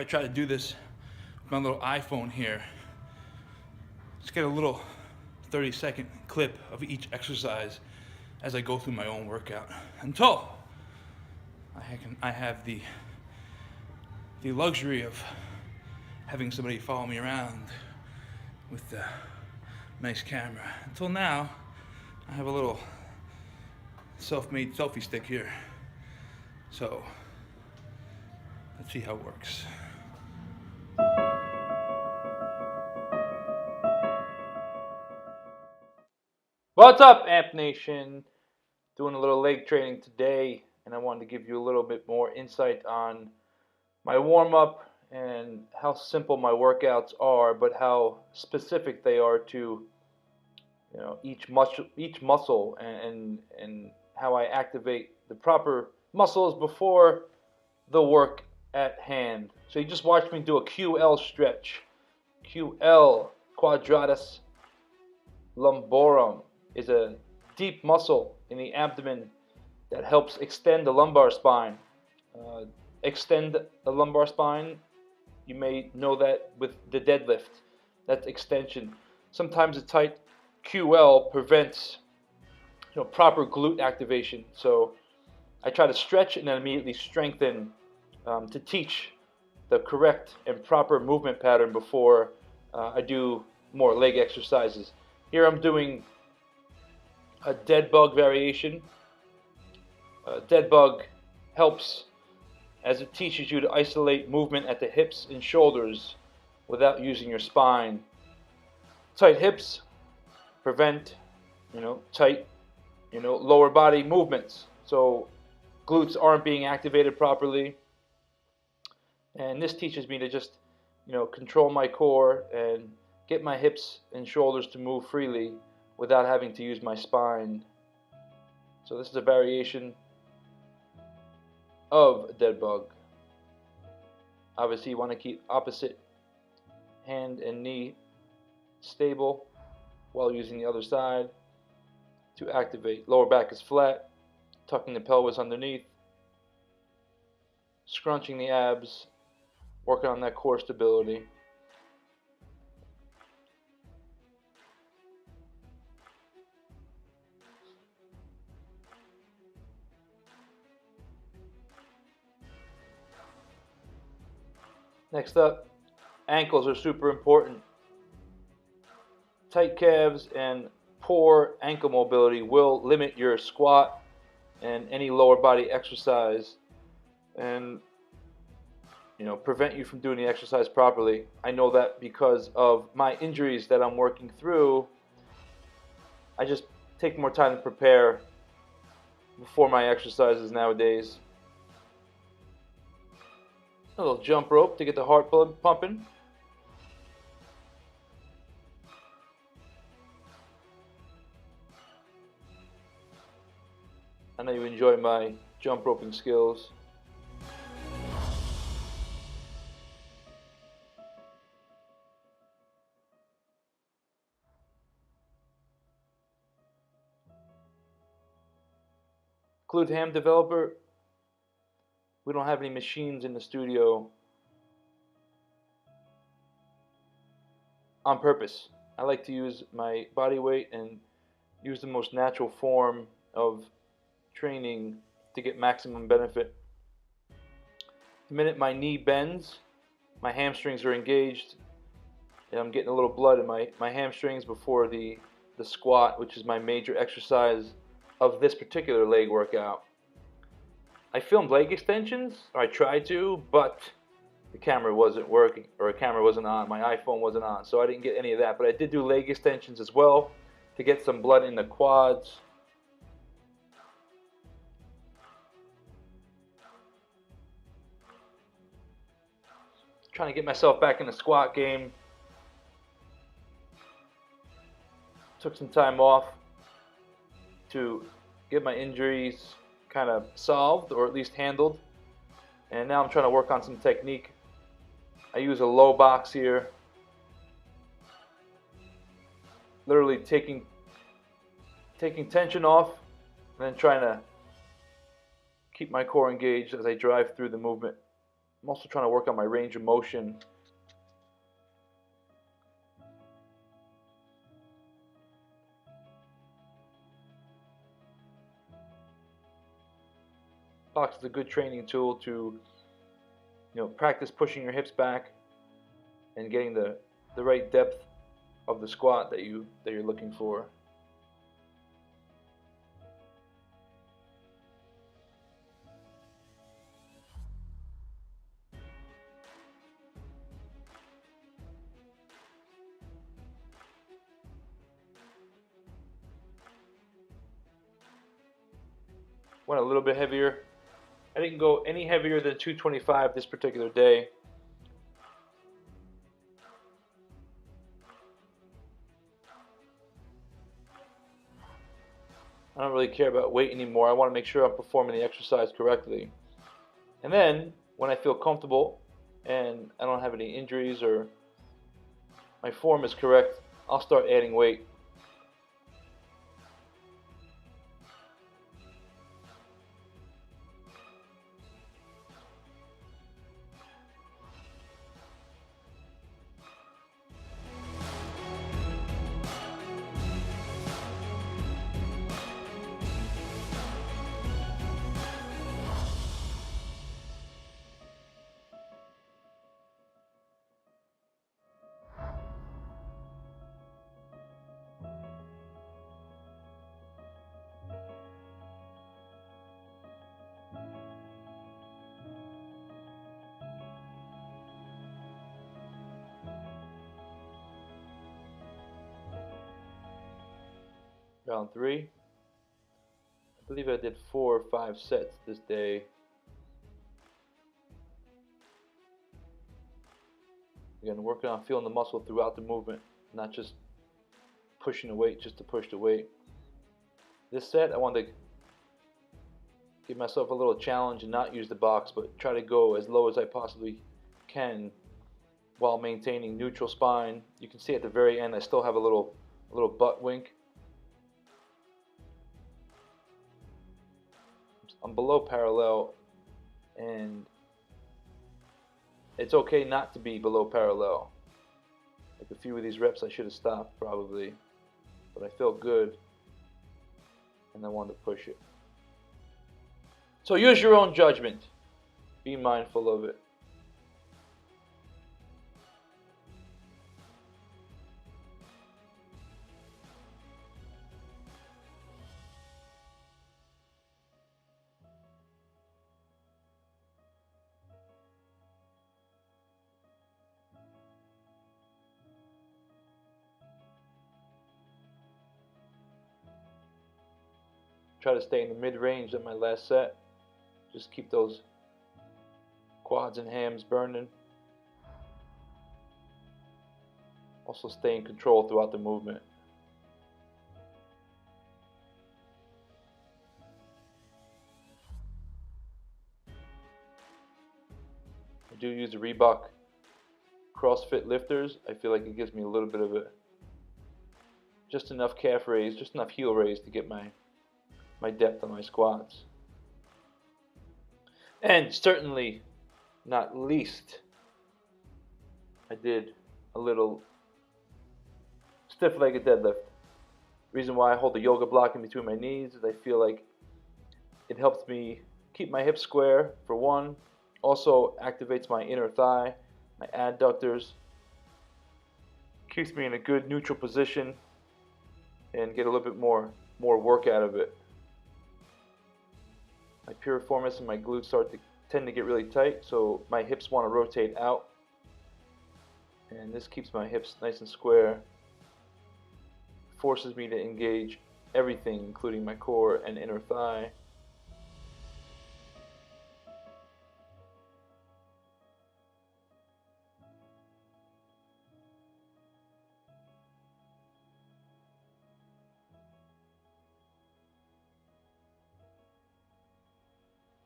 try to do this with my little iPhone here. Just get a little 30-second clip of each exercise as I go through my own workout until I have the luxury of having somebody follow me around with the nice camera. Until now, I have a little self-made selfie stick here. So let's see how it works. What's up, Amp Nation? Doing a little leg training today, and I wanted to give you a little bit more insight on my warm-up and how simple my workouts are, but how specific they are to each muscle and how I activate the proper muscles before the work at hand. So you just watched me do a QL stretch. QL, quadratus lumborum, is a deep muscle in the abdomen that helps extend the lumbar spine. Extend the lumbar spine, you may know that with the deadlift. That's extension. Sometimes a tight QL prevents proper glute activation. So I try to stretch and then immediately strengthen to teach the correct and proper movement pattern before I do more leg exercises. Here I'm doing a dead bug variation. Dead bug helps as it teaches you to isolate movement at the hips and shoulders without using your spine. Tight hips prevent, tight, lower body movements. So glutes aren't being activated properly. And this teaches me to just, control my core and get my hips and shoulders to move freely without having to use my spine. So this is a variation of a dead bug. Obviously you want to keep opposite hand and knee stable while using the other side to activate. Lower back is flat, tucking the pelvis underneath, scrunching the abs, working on that core stability. Next up, ankles are super important. Tight calves and poor ankle mobility will limit your squat and any lower body exercise and prevent you from doing the exercise properly. I know that because of my injuries that I'm working through. I just take more time to prepare before my exercises nowadays. A little jump rope to get the heart pumping. I know you enjoy my jump roping skills. Glute ham developer. We don't have any machines in the studio on purpose. I like to use my body weight and use the most natural form of training to get maximum benefit. The minute my knee bends, my hamstrings are engaged, and I'm getting a little blood in my hamstrings before the squat, which is my major exercise of this particular leg workout. I filmed leg extensions, or I tried to, but the camera wasn't working, or a camera wasn't on, my iPhone wasn't on, so I didn't get any of that. But I did do leg extensions as well to get some blood in the quads. Trying to get myself back in the squat game. Took some time off to get my injuries kind of solved, or at least handled, and now I'm trying to work on some technique. I use a low box here, literally taking tension off and then trying to keep my core engaged as I drive through the movement. I'm also trying to work on my range of motion. Box is a good training tool to, practice pushing your hips back and getting the right depth of the squat that you're looking for. Went a little bit heavier. I didn't go any heavier than 225 this particular day. I don't really care about weight anymore. I want to make sure I'm performing the exercise correctly. And then, when I feel comfortable and I don't have any injuries or my form is correct, I'll start adding weight. Round 3. I believe I did 4 or 5 sets this day. Again, working on feeling the muscle throughout the movement, not just pushing the weight just to push the weight. This set, I wanted to give myself a little challenge and not use the box, but try to go as low as I possibly can while maintaining neutral spine. You can see at the very end I still have a little butt wink. I'm below parallel, and it's okay not to be below parallel. Like a few of these reps I should have stopped probably, but I felt good and I wanted to push it. So use your own judgment. Be mindful of it. Try to stay in the mid-range at my last set. Just keep those quads and hams burning. Also stay in control throughout the movement. I do use the Reebok CrossFit lifters. I feel like it gives me a little bit of just enough calf raise, just enough heel raise to get my depth on my squats. And certainly not least, I did a little stiff-legged deadlift. Reason why I hold the yoga block in between my knees is I feel like it helps me keep my hips square, for one. Also activates my inner thigh, my adductors, keeps me in a good neutral position and get a little bit more work out of it. My piriformis and my glutes tend to get really tight, so my hips want to rotate out, and this keeps my hips nice and square. Forces me to engage everything, including my core and inner thigh.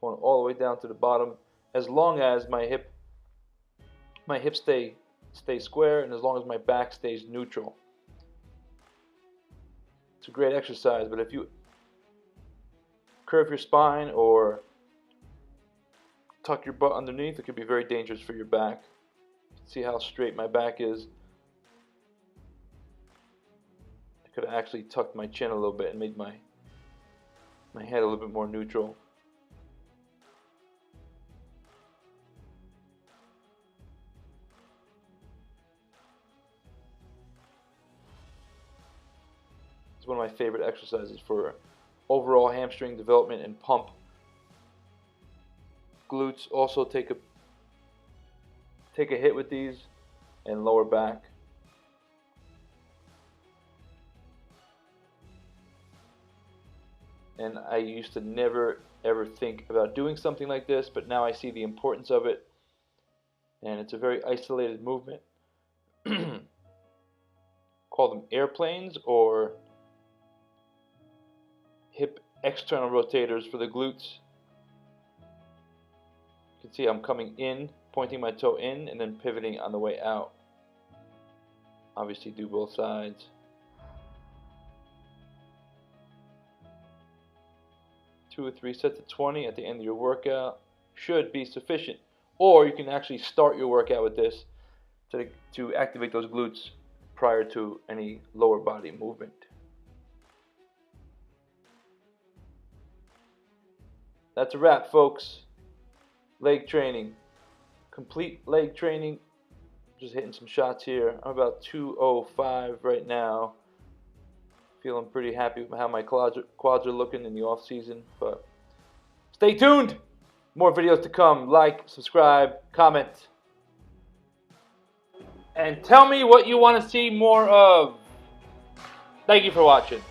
Going all the way down to the bottom, as long as my hips stay square, and as long as my back stays neutral. It's a great exercise, but if you curve your spine or tuck your butt underneath. It could be very dangerous for your back. See how straight my back is? I could have actually tucked my chin a little bit and made my head a little bit more neutral. It's one of my favorite exercises for overall hamstring development and pump. Glutes also take a hit with these, and lower back. And I used to never ever think about doing something like this, but now I see the importance of it, and it's a very isolated movement. Call them airplanes or hip external rotators for the glutes. You can see I'm coming in, pointing my toe in, and then pivoting on the way out. Obviously do both sides. Two or three sets of 20 at the end of your workout should be sufficient. Or you can actually start your workout with this to activate those glutes prior to any lower body movement. That's a wrap, folks. Leg training. Complete leg training. Just hitting some shots here. I'm about 205 right now. Feeling pretty happy with how my quads are looking in the off season. But stay tuned. More videos to come. Like, subscribe, comment. And tell me what you want to see more of. Thank you for watching.